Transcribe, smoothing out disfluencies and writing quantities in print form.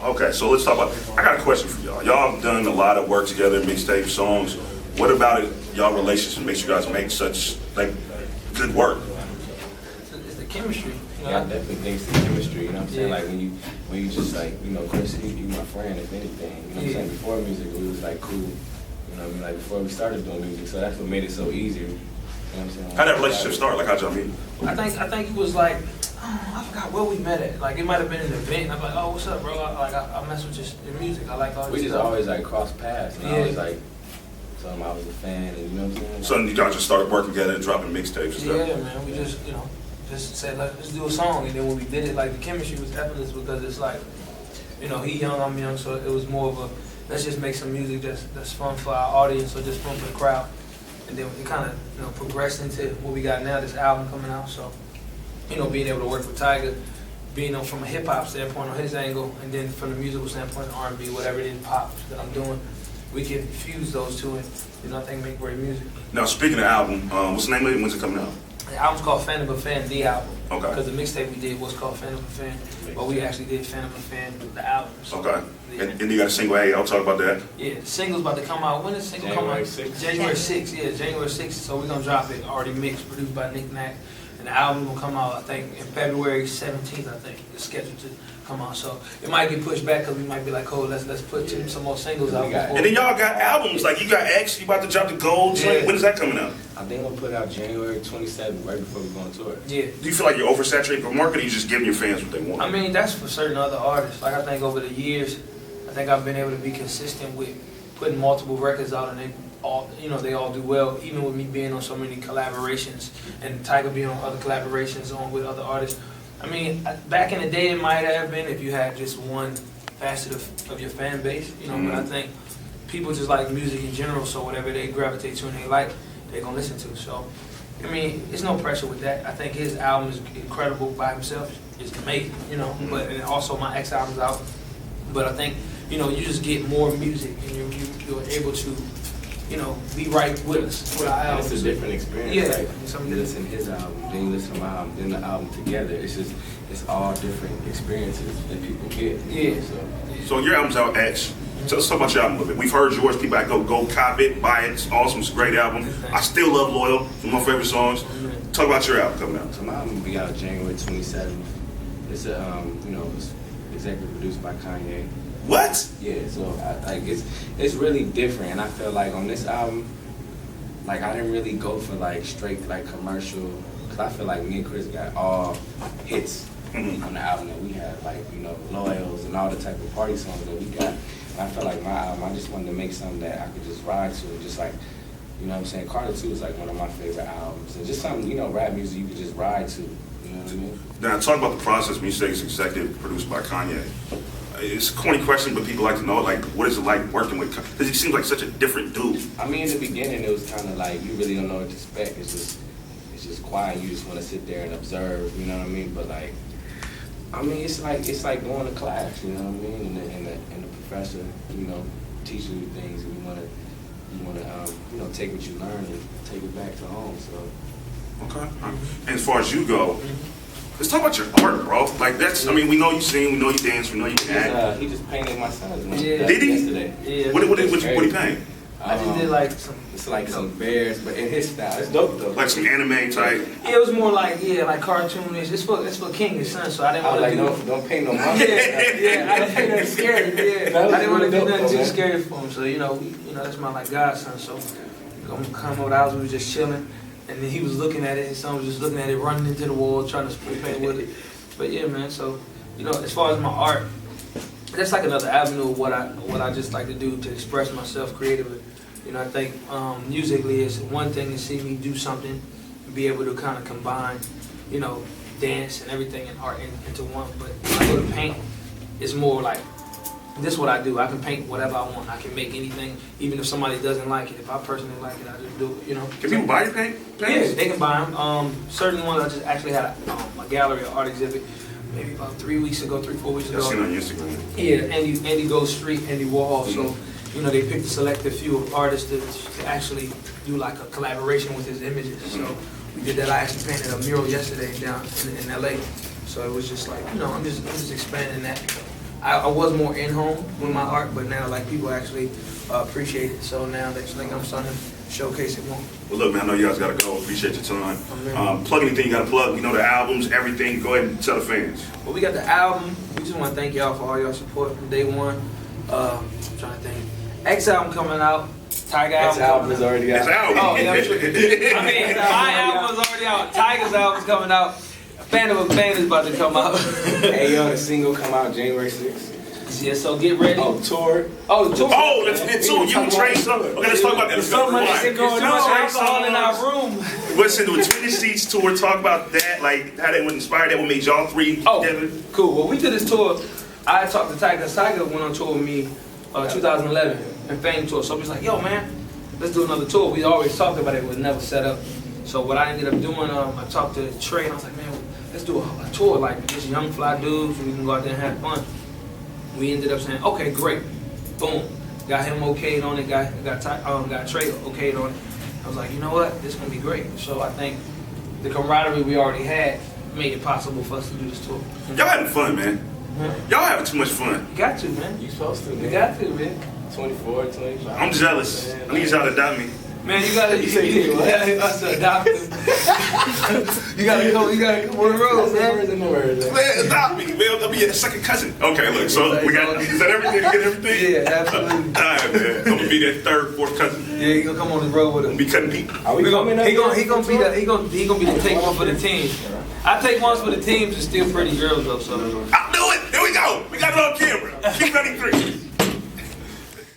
Okay, so let's talk about. I got a question for y'all. Y'all have done a lot of work together, mixtape songs. What about it? Y'all relationship makes you guys make such like good work? It's the chemistry. You know? Yeah, I definitely think it's the chemistry. You know what I'm saying? Like when you just like Chris, you my friend if anything. You know what I'm saying? Before music, we was like cool. You know what I mean? Like before we started doing music, so that's what made it so easier. You know what I'm saying? How that relationship start? Like how'd y'all meet? I think it was like, I forgot where we met at. Like it might have been an event. And I'm like, oh, what's up, bro? I mess with your music. I like all this We just stuff. always like cross paths. And I was like, told him I was a fan, and you know what I'm saying? So you guys just started working together and dropping mixtapes and stuff. Yeah, man. We just just said let's do a song, and then when we did it, like the chemistry was effortless because it's like, he young, I'm young, so it was more of a let's just make some music that's fun for our audience or just fun for the crowd. And then it kind of progressed into what we got now, this album coming out. So, being able to work with Tyga, being from a hip hop standpoint on his angle, and then from the musical standpoint, R&B, whatever it is, pop that I'm doing, we can fuse those two and I think make great music. Now speaking of album, what's the name of it? When's it coming out? The album's called Phantom of a Fan, the album. Okay. Because the mixtape we did was called Phantom of a Fan, but we actually did Phantom of a Fan, the album. So, Okay. yeah. And you got a single. Hey, I'll talk about that. Yeah, the single's about to come out. When is the single come out? January 6th. Yeah, January 6th. So we're gonna drop it. Already mixed, produced by Nick Nack. And the album will come out, I think, in February 17th, I think. It's scheduled to come out. So it might get pushed back because we might be like, oh, let's put some more singles out. And then y'all got albums. Like you got X, you about to drop the Gold joint. Yeah. When is that coming out? I think we'll put out January 27th, right before we go on tour. Yeah. Do you feel like you're oversaturated for marketing? Or you just giving your fans what they want? I mean, that's for certain other artists. Like I think over the years, I think I've been able to be consistent with putting multiple records out, and they all do well. Even with me being on so many collaborations, and Tyga being on other collaborations with other artists. I mean, back in the day, it might have been if you had just one facet of your fan base, But I think people just like music in general, so whatever they gravitate to and they like, they're gonna listen to. So, I mean, there's no pressure with that. I think his album is incredible by himself. It's amazing, But and also my X album's out. But I think, you just get more music and you're able to, be right with us, with our albums. It's a different experience. Yeah. Like, you listen to his album, then you listen to my album, then the album together. It's all different experiences that people get. Yeah. So your album's out, X. So let's talk about your album a little bit. We've heard yours. People go cop it, buy it. It's awesome. It's a great album. I still love Loyal. It's one of my favorite songs. Talk about your album coming out. So my album will be out January 27th. It's it's executive produced by Kanye. What? Yeah, so it's really different, and I feel like on this album, like I didn't really go for like straight like commercial, cause I feel like me and Chris got all hits on the album that we had, like Loyals and all the type of party songs that we got. And I felt like my album, I just wanted to make something that I could just ride to, just like, what I'm saying. Carter 2 is like one of my favorite albums, and just something rap music you could just ride to. You know what I mean? Now talk about the process when you say it's executive produced by Kanye. It's a corny question, but people like to know, like, what is it like working with Kanye? Because he seems like such a different dude. I mean, in the beginning, it was kind of like you really don't know what to expect. It's just quiet. You just want to sit there and observe. You know what I mean? But like, I mean, it's like going to class. You know what I mean? And the professor, teaching you things, and you want to take what you learn and take it back to home. So. Okay. And as far as you go. Let's talk about your art, bro. Like that's, I mean, we know you sing, we know you dance, we know you can act. He just painted my son's one. Yeah. Did he? Yesterday. Yeah. What he paint? I just did like some. It's like some bears, but in his style. It's dope though. Like some anime type. Yeah, it was more like like cartoonish. It's for King, his son, so I didn't want to like, don't paint no monster. yeah, I didn't paint nothing scary. Yeah, I didn't want to do nothing too scary for him. So that's my like godson. So I'm come over the house, we was just chilling. And then he was looking at it, his son was just looking at it, running into the wall, trying to spray paint with it. But yeah, man, so, as far as my art, that's like another avenue of what I just like to do to express myself creatively. I think musically it's one thing to see me do something, and be able to kind of combine, dance and everything and art into one. But when I go to paint, it's more like, this is what I do. I can paint whatever I want. I can make anything, even if somebody doesn't like it. If I personally like it, I just do it, Can people buy your paint? Yeah, they can buy them. Certain ones, I just actually had a gallery, an art exhibit, maybe about 3 weeks ago, 3-4 weeks ago. I've seen on Instagram. Yeah, Andy Goes Street, Andy Warhol. So, they picked a selected few of artists to actually do like a collaboration with his images. So we did that. I actually painted a mural yesterday down in LA. So it was just like, I'm just expanding that. I was more in home with my art, but now like people actually appreciate it. So now they think I'm starting to showcase it more. Well, look, man, I know you guys got to go. Appreciate your time. Amen. Plug anything you got to plug. You know, the albums, everything. Go ahead and tell the fans. Well, we got the album. We just want to thank y'all for all your support from day one. I'm trying to think. X album coming out. Tyga This album is already out. It's out. Oh, yeah, I'm tripping. I mean, my album is already out. Tyga's album's coming out. Fan of a Fan is about to come out. Hey, yo, the single come out January 6th. Yeah, so get ready. Oh, tour. Oh, tour. Oh, that's it too. You can trade some. Okay, let's talk about that. There's so much shit going on. Alcohol in our room. What's in the Twin Seats tour? Talk about that, like how that was inspired. That what made y'all three together. Cool. Well, we did this tour. I talked to Tyga. Tyga went on tour with me 2011 and Fame tour. So we was like, yo, man, let's do another tour. We always talked about it, it was never set up. So what I ended up doing, I talked to Trey and I was like, man, let's do a tour like just young fly dudes. We can go out there and have fun. We ended up saying, okay, great. Boom. Got him okayed on it. Got Trey okayed on it. I was like, you know what? This is gonna be great. So I think the camaraderie we already had made it possible for us to do this tour. Y'all having fun, man. Y'all having too much fun. You got to, man. You supposed to, man. You got to, man. 24, 25. I'm jealous. I need y'all to adopt me. Man, you gotta us to adopt him. You gotta come on the road, man. Man, adopt me. Man, I'll be a second cousin. Okay, look, so we got, is that everything? You get everything? Yeah, absolutely. All right, man. I'm gonna be that third, fourth cousin. Yeah, he gonna come on the road with I'm us. gonna be cutting people. Are we coming up? He gonna be the take one for the team. I take ones for the teams and still pretty girls though. So I'll do it. Here we go. We got it on camera. Q93.